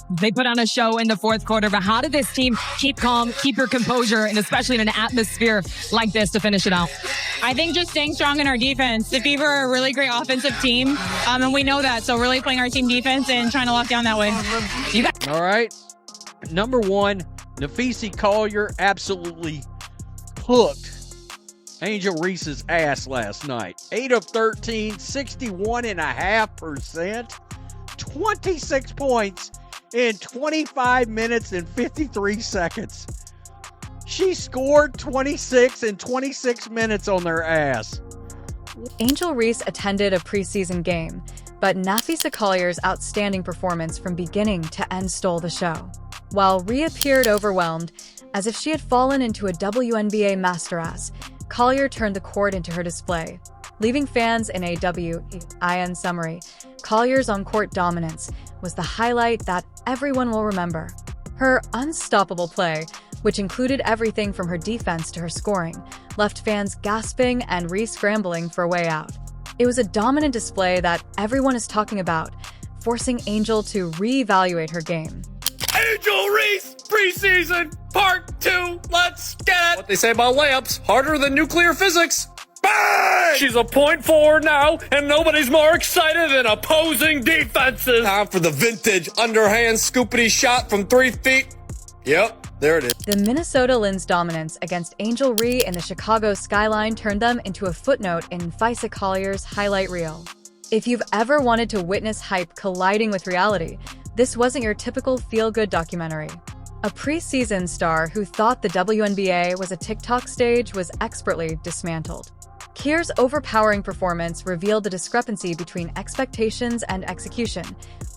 They put on a show in the fourth quarter, but how did this team keep calm, keep your composure, and especially in an atmosphere like this to finish it out? I think just staying strong in our defense. The Fever are a really great offensive team, and we know that. So really playing our team defense and trying to lock down that way. All right. Number one, Napheesa Collier absolutely hooked Angel Reese's ass last night. 8 of 13, 61.5%, 26 points in 25 minutes and 53 seconds. She scored 26 in 26 minutes on their ass. Angel Reese attended a preseason game, but Napheesa Collier's outstanding performance from beginning to end stole the show. While Rhea appeared overwhelmed, as if she had fallen into a WNBA masterclass, Collier turned the court into her display, leaving fans in a WIN summary. Collier's on-court dominance was the highlight that everyone will remember. Her unstoppable play, which included everything from her defense to her scoring, left fans gasping and re-scrambling for a way out. It was a dominant display that everyone is talking about, forcing Angel to reevaluate her game. Angel Reese, preseason, part 2, let's get it! What they say about layups, harder than nuclear physics. Bang! She's a point forward now, and nobody's more excited than opposing defenses. Time for the vintage underhand scoopity shot from 3 feet. Yep, there it is. The Minnesota Lynx dominance against Angel Reese in the Chicago skyline turned them into a footnote in Napheesa Collier's highlight reel. If you've ever wanted to witness hype colliding with reality, this wasn't your typical feel-good documentary. A preseason star who thought the WNBA was a TikTok stage was expertly dismantled. Collier's overpowering performance revealed the discrepancy between expectations and execution,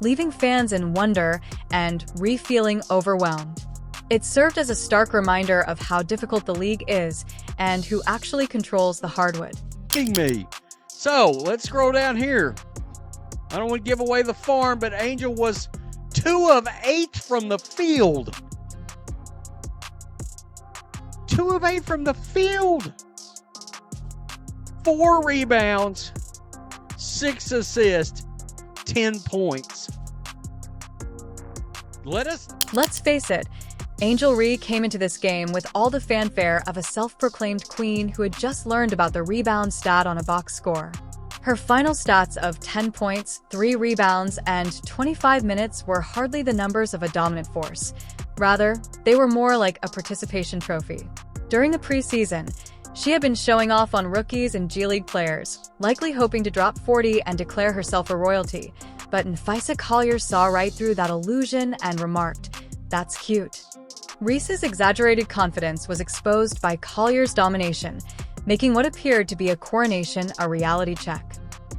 leaving fans in wonder and feeling overwhelmed. It served as a stark reminder of how difficult the league is and who actually controls the hardwood. Me. So, let's scroll down here. I don't want to give away the farm, but Angel was 2 of 8 from the field. 2 of 8 from the field. 4 rebounds, 6 assists, 10 points. Let's face it, Angel Reese came into this game with all the fanfare of a self-proclaimed queen who had just learned about the rebound stat on a box score. Her final stats of 10 points, 3 rebounds, and 25 minutes were hardly the numbers of a dominant force. Rather, they were more like a participation trophy. During the preseason, she had been showing off on rookies and G League players, likely hoping to drop 40 and declare herself a royalty. But Napheesa Collier saw right through that illusion and remarked, "That's cute." Reese's exaggerated confidence was exposed by Collier's domination, making what appeared to be a coronation a reality check.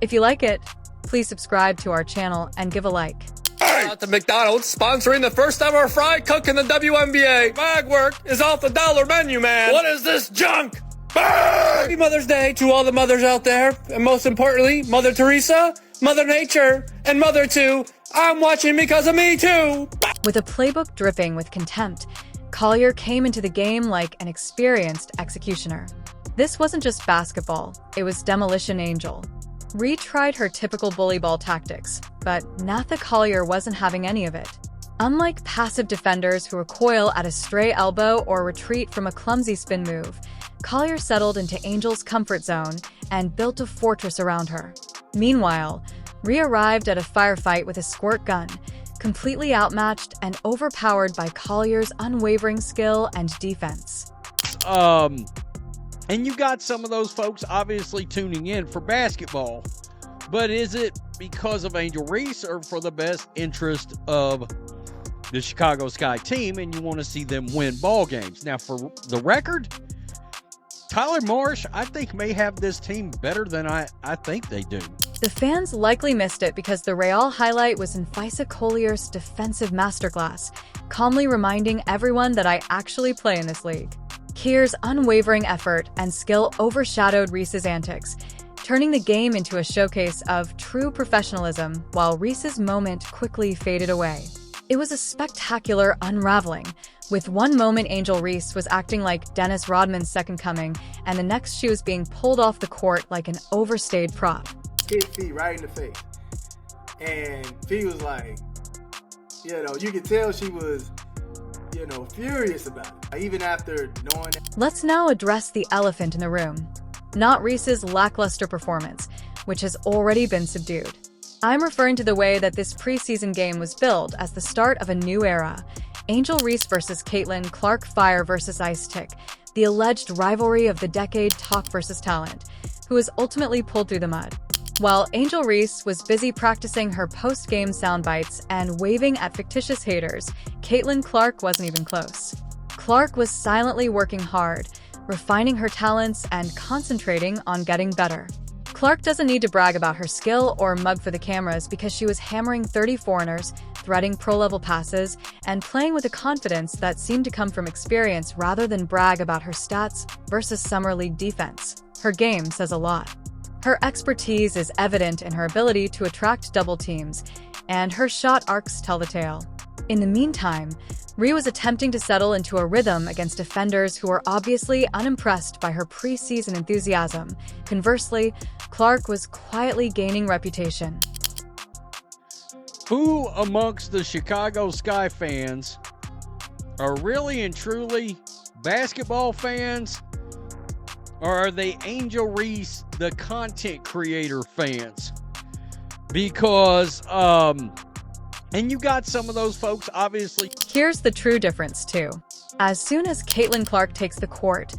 If you like it, please subscribe to our channel and give a like. Shout out to McDonald's sponsoring the first ever fry cook in the WNBA. Bag work is off the dollar menu, man. What is this junk? Bang! Happy Mother's Day to all the mothers out there, and most importantly, Mother Teresa, Mother Nature, and Mother 2. I'm watching because of me too. With a playbook dripping with contempt, Collier came into the game like an experienced executioner. This wasn't just basketball, it was Demolition Angel. Reese tried her typical bully ball tactics, but Napheesa Collier wasn't having any of it. Unlike passive defenders who recoil at a stray elbow or retreat from a clumsy spin move, Collier settled into Angel's comfort zone and built a fortress around her. Meanwhile, Reese arrived at a firefight with a squirt gun, completely outmatched and overpowered by Collier's unwavering skill and defense. And you got some of those folks obviously tuning in for basketball. But is it because of Angel Reese or for the best interest of the Chicago Sky team and you want to see them win ball games? Now, for the record, Tyler Marsh, I think, may have this team better than I think they do. The fans likely missed it because the Real highlight was Napheesa Collier's defensive masterclass, calmly reminding everyone that I actually play in this league. Collier's unwavering effort and skill overshadowed Reese's antics, turning the game into a showcase of true professionalism while Reese's moment quickly faded away. It was a spectacular unraveling. With one moment Angel Reese was acting like Dennis Rodman's second coming, and the next she was being pulled off the court like an overstayed prop. Hit Fee right in the face. And Fee was like, You could tell she was, furious about it, even after knowing that. Let's now address the elephant in the room. Not Reese's lackluster performance, which has already been subdued. I'm referring to the way that this preseason game was billed as the start of a new era. Angel Reese versus Caitlin Clark, Fire versus Ice Tick, the alleged rivalry of the decade, talk versus talent, who was ultimately pulled through the mud. While Angel Reese was busy practicing her post-game soundbites and waving at fictitious haters, Caitlin Clark wasn't even close. Clark was silently working hard, refining her talents and concentrating on getting better. Clark doesn't need to brag about her skill or mug for the cameras because she was hammering 30 foreigners, threading pro-level passes, and playing with a confidence that seemed to come from experience rather than brag about her stats versus Summer League defense. Her game says a lot. Her expertise is evident in her ability to attract double teams, and her shot arcs tell the tale. In the meantime, Rhea was attempting to settle into a rhythm against defenders who were obviously unimpressed by her preseason enthusiasm. Conversely, Clark was quietly gaining reputation. Who amongst the Chicago Sky fans are really and truly basketball fans? Or are they Angel Reese, the content creator, fans? Because, and you got some of those folks, obviously. Here's the true difference, too. As soon as Caitlin Clark takes the court,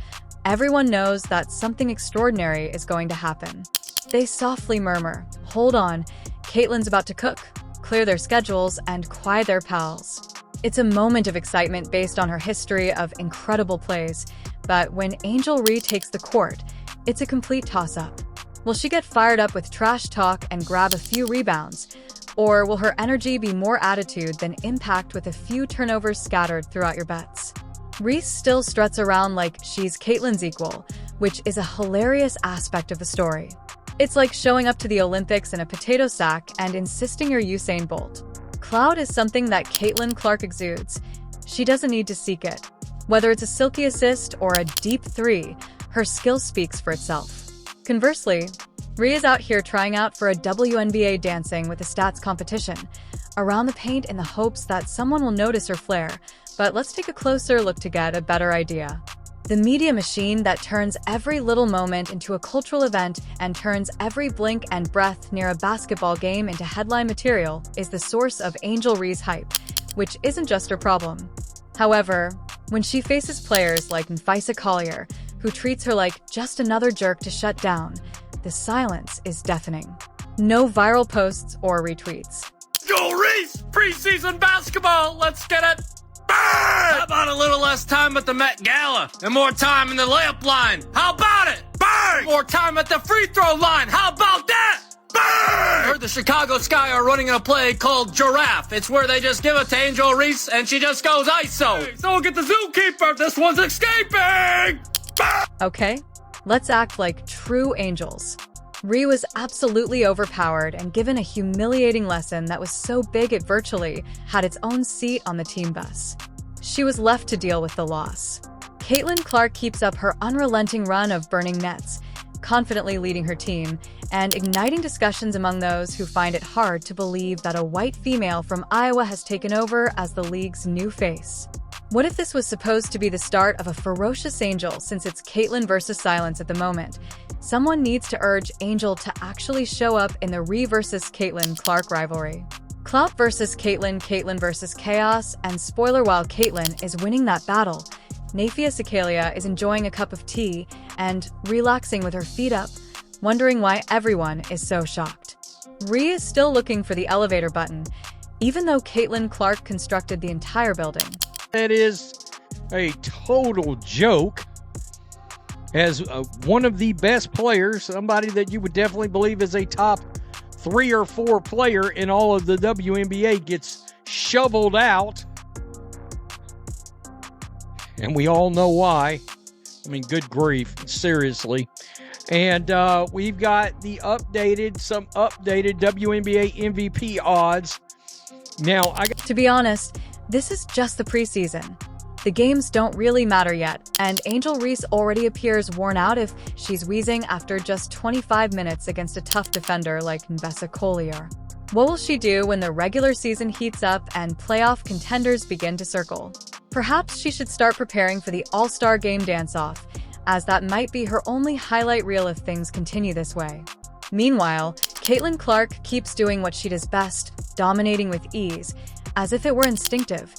everyone knows that something extraordinary is going to happen. They softly murmur, "Hold on, Caitlin's about to cook," clear their schedules, and quiet their pals. It's a moment of excitement based on her history of incredible plays, but when Angel Reese takes the court, it's a complete toss-up. Will she get fired up with trash talk and grab a few rebounds? Or will her energy be more attitude than impact with a few turnovers scattered throughout your bets? Reese still struts around like she's Caitlin's equal, which is a hilarious aspect of the story. It's like showing up to the Olympics in a potato sack and insisting you're Usain Bolt. Clout is something that Caitlin Clark exudes. She doesn't need to seek it. Whether it's a silky assist or a deep three, her skill speaks for itself. Conversely, Rhea is out here trying out for a WNBA dancing with a stats competition, around the paint in the hopes that someone will notice her flair. But let's take a closer look to get a better idea. The media machine that turns every little moment into a cultural event and turns every blink and breath near a basketball game into headline material is the source of Angel Reese hype, which isn't just her problem. However, when she faces players like Napheesa Collier, who treats her like just another jerk to shut down, the silence is deafening. No viral posts or retweets. Angel Reese, preseason basketball, let's get it! Bang! How about a little less time at the Met Gala and more time in the layup line? How about it? Bang! More time at the free throw line. How about that? Bang! I heard the Chicago Sky are running a play called Giraffe. It's where they just give it to Angel Reese and she just goes ISO. Hey, someone get the zookeeper. This one's escaping. Bang! Okay, let's act like true angels. Rhea was absolutely overpowered and given a humiliating lesson that was so big it virtually had its own seat on the team bus. She was left to deal with the loss. Caitlin Clark keeps up her unrelenting run of burning nets, confidently leading her team and igniting discussions among those who find it hard to believe that a white female from Iowa has taken over as the league's new face. What if this was supposed to be the start of a ferocious Angel, since it's Caitlin versus silence at the moment? Someone needs to urge Angel to actually show up in the Rhea versus Caitlin Clark rivalry. Clout versus Caitlin, Caitlin versus chaos, and spoiler, while Caitlin is winning that battle, Napheesa Collier is enjoying a cup of tea and relaxing with her feet up, wondering why everyone is so shocked. Rhea is still looking for the elevator button, even though Caitlin Clark constructed the entire building. That is a total joke. As one of the best players, somebody that you would definitely believe is a top 3 or 4 player in all of the WNBA, gets shoveled out. And we all know why. I mean, good grief, seriously. And we've got some updated WNBA MVP odds. Now, to be honest, this is just the preseason. The games don't really matter yet, and Angel Reese already appears worn out if she's wheezing after just 25 minutes against a tough defender like Napheesa Collier. What will she do when the regular season heats up and playoff contenders begin to circle? Perhaps she should start preparing for the All-Star Game dance-off, as that might be her only highlight reel if things continue this way. Meanwhile, Caitlin Clark keeps doing what she does best, dominating with ease, as if it were instinctive.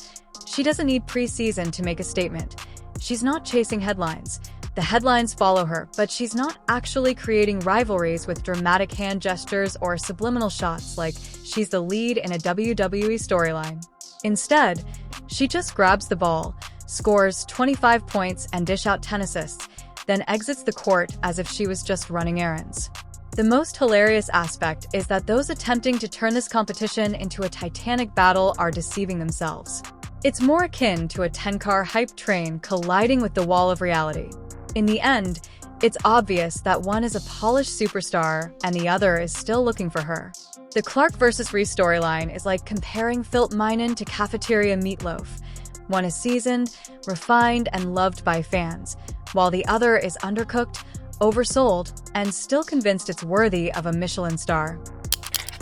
She doesn't need preseason to make a statement. She's not chasing headlines. The headlines follow her, but she's not actually creating rivalries with dramatic hand gestures or subliminal shots like she's the lead in a WWE storyline. Instead, she just grabs the ball, scores 25 points and dish out 10 assists, then exits the court as if she was just running errands. The most hilarious aspect is that those attempting to turn this competition into a titanic battle are deceiving themselves. It's more akin to a 10-car hype train colliding with the wall of reality. In the end, it's obvious that one is a polished superstar and the other is still looking for her. The Clark vs. Reese storyline is like comparing Filt Minen to cafeteria meatloaf. One is seasoned, refined, and loved by fans, while the other is undercooked, oversold, and still convinced it's worthy of a Michelin star.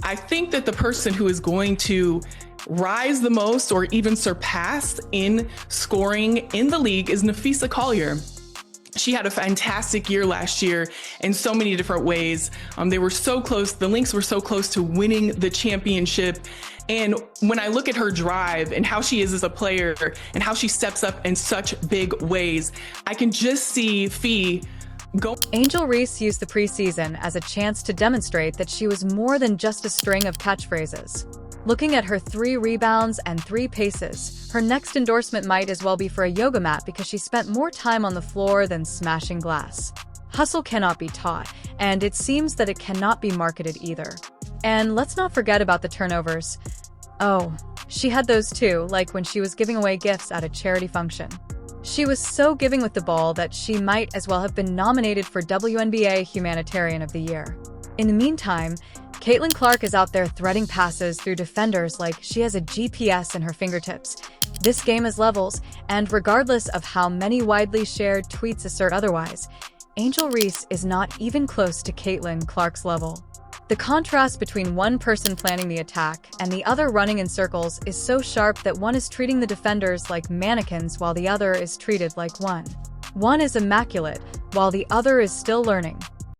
I think that the person who is going to rise the most or even surpass in scoring in the league is Napheesa Collier. She had a fantastic year last year in so many different ways. They were so close. The Lynx were so close to winning the championship. And when I look at her drive and how she is as a player and how she steps up in such big ways, I can just see Fee go. Angel Reese used the preseason as a chance to demonstrate that she was more than just a string of catchphrases. Looking at her 3 rebounds and 3 paces, her next endorsement might as well be for a yoga mat because she spent more time on the floor than smashing glass. Hustle cannot be taught, and it seems that it cannot be marketed either. And let's not forget about the turnovers. Oh, she had those too, like when she was giving away gifts at a charity function. She was so giving with the ball that she might as well have been nominated for WNBA Humanitarian of the Year. In the meantime, Caitlin Clark is out there threading passes through defenders like she has a GPS in her fingertips. This game is levels, and regardless of how many widely shared tweets assert otherwise, Angel Reese is not even close to Caitlin Clark's level. The contrast between one person planning the attack and the other running in circles is so sharp that one is treating the defenders like mannequins while the other is treated like one. One is immaculate, while the other is still learning.